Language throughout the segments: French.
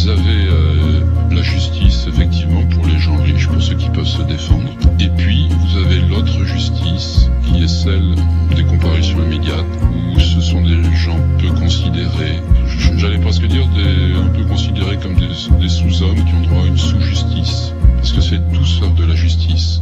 Vous avez la justice, effectivement, pour les gens riches, pour ceux qui peuvent se défendre. Et puis, vous avez l'autre justice, qui est celle des comparutions immédiates, où ce sont des gens peu considérés, j'allais presque dire un peu considérés comme des sous-hommes qui ont droit à une sous-justice. Parce que c'est tout sauf de la justice.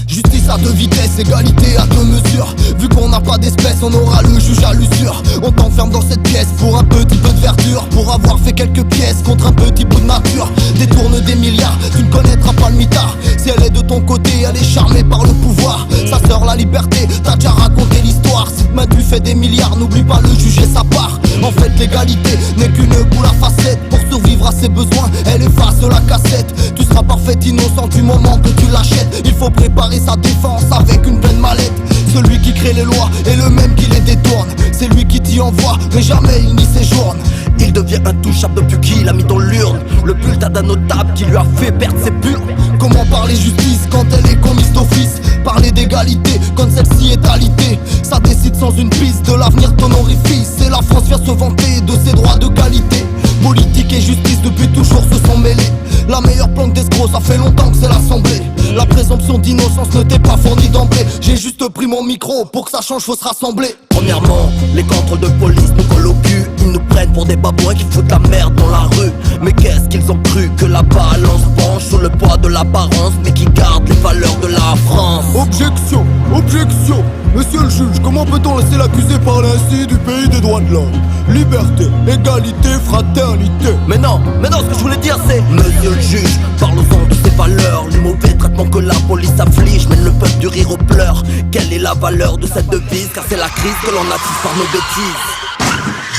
Justice à deux vitesses, égalité à deux mesures. Vu qu'on n'a pas d'espèce, on aura le juge à l'usure. On t'enferme dans cette pièce pour un petit peu de verdure, pour avoir fait quelques pièces contre un petit bout de nature. Détourne des milliards, tu ne connaîtras pas le mitard. Si elle est de ton côté, elle est charmée par le pouvoir. Sa sœur la liberté, t'as déjà raconté l'histoire. Si demain tu fais des milliards, n'oublie pas le juger sa part. En fait l'égalité n'est qu'une boule à facettes. Pour survivre à ses besoins, elle efface la cassette. Tu seras parfait innocent du moment que tu l'achètes. Il faut préparer sa défense avec une pleine mallette. Celui qui crée les lois est le même qui les détourne. C'est lui qui t'y envoie, mais jamais il n'y séjourne. Il devient intouchable depuis qu'il a mis dans l'urne le bulletin d'un notable qui lui a fait perdre ses purs. Comment parler justice quand elle est commise d'office? Parler d'égalité quand celle-ci est alitée. Ça décide sans une piste de l'avenir de ton orifice. Et la France vient se vanter de ses droits de qualité. Politique et justice depuis toujours se sont mêlés. La meilleure planque d'escrocs, ça fait longtemps que c'est l'Assemblée. La présomption d'innocence ne t'est pas fournie d'emblée. J'ai juste pris mon micro, pour que ça change faut se rassembler. Premièrement, les contrôles de police nous collent au cul. Ils nous prennent pour des babouins qui foutent la merde dans la rue. Mais qu'est-ce qu'ils ont cru? Que la balance penche sous le poids de l'apparence, mais qui garde les valeurs de la France. Objection, objection. Monsieur le juge, comment peut-on laisser l'accusé parler ainsi du pays des droits de l'homme? Liberté, égalité, fraternité. Mais non, ce que je voulais dire c'est: Monsieur le juge, parlons-en de ces valeurs. Les mauvais traitements que la police afflige mènent le peuple du rire aux pleurs. Quelle est la valeur de cette devise? Car c'est la crise que l'on attise par nos bêtises.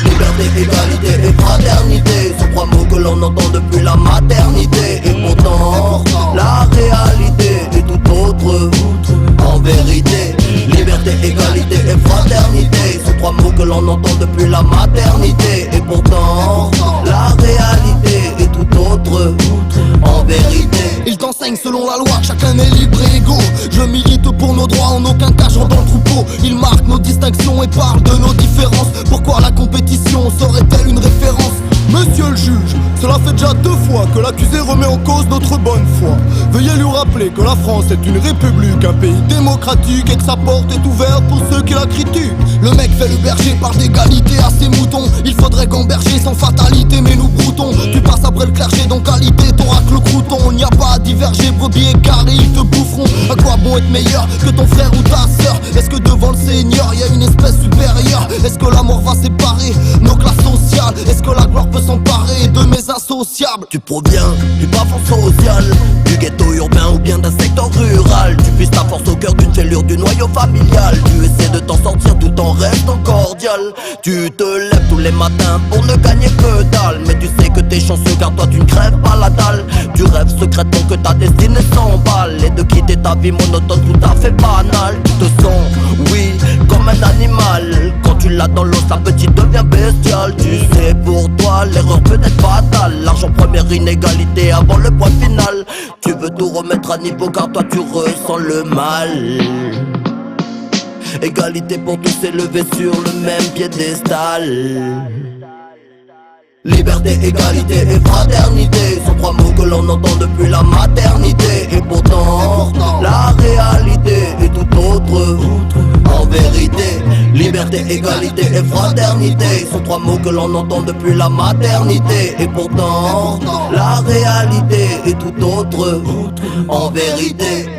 Liberté, égalité et fraternité sont trois mots que l'on entend depuis la maternité. Et pourtant, la réalité est tout autre. En vérité, liberté, égalité et fraternité sont trois mots que l'on entend depuis la maternité. Et pourtant, la réalité est tout autre. En vérité, il t'enseigne selon la loi, chacun est libre et égaux. Je milite pour nos droits, en aucun cas j'entre dans le troupeau. Il marque nos distinctions et parle de nos différences. Pourquoi la compétition serait-elle une référence? Monsieur le juge, cela fait déjà 2 fois que l'accusé remet en cause notre bonne foi. Veuillez lui rappeler que la France est une république, un pays démocratique, et que sa porte est ouverte pour ceux qui la critiquent. Le mec fait le berger par d'égalité à ses moutons. Il faudrait gamberger sans fatalité, mais nous broutons. Tu passes après le clergé, donc qualité, t'auras que le crouton. Il n'y a pas à diverger, brebis et carré, ils te boufferont. À quoi bon être meilleur que ton frère ou ta sœur? Est-ce que devant le Seigneur y a une espèce supérieure? Est-ce que la mort va séparer nos classes sociales? Est-ce que la gloire peut s'emparer de mes insociables? Tu proviens du bas-fond social, du ghetto urbain ou bien d'un secteur rural. Tu puisses ta force au cœur d'une fêlure du noyau familial. Tu essaies de t'en sortir tout en restant cordial. Tu te lèves tous les matins pour ne gagner que dalle. Mais tu sais que t'es chanceux car toi tu ne crèves pas la dalle. Tu rêves secrètement que ta destinée s'emballe et de quitter ta vie monotone tout à fait banale. Tu te sens, oui, comme un animal. Quand tu l'as dans l'os, la petite devient bestiale. Tu sais, pour toi l'erreur peut être fatale. L'argent première inégalité avant le point final. Tu veux tout remettre à niveau car toi tu ressens le mal. Égalité pour tous s'élever sur le même piédestal. Liberté, égalité et fraternité sont trois mots que l'on entend depuis la maternité. Et pourtant, la réalité est tout autre. En vérité, liberté, égalité et fraternité sont trois mots que l'on entend depuis la maternité. Et pourtant, la réalité est tout autre. En vérité.